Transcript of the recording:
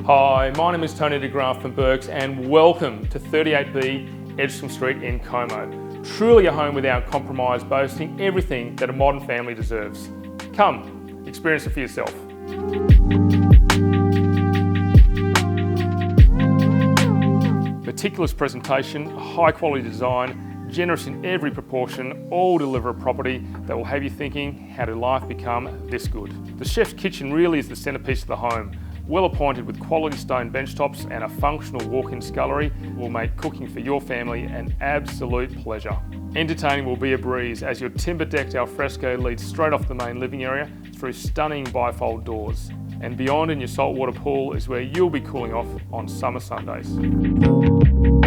Hi, my name is Tony de Graaf from Burke's and welcome to 38B Edgecumbe Street in Como. Truly a home without compromise, boasting everything that a modern family deserves. Come, experience it for yourself. Meticulous presentation, high quality design, generous in every proportion, all deliver a property that will have you thinking, how did life become this good? The chef's kitchen really is the centerpiece of the home. Well appointed with quality stone benchtops and a functional walk-in scullery will make cooking for your family an absolute pleasure. Entertaining will be a breeze as your timber-decked alfresco leads straight off the main living area through stunning bifold doors. And beyond in your saltwater pool is where you'll be cooling off on summer Sundays.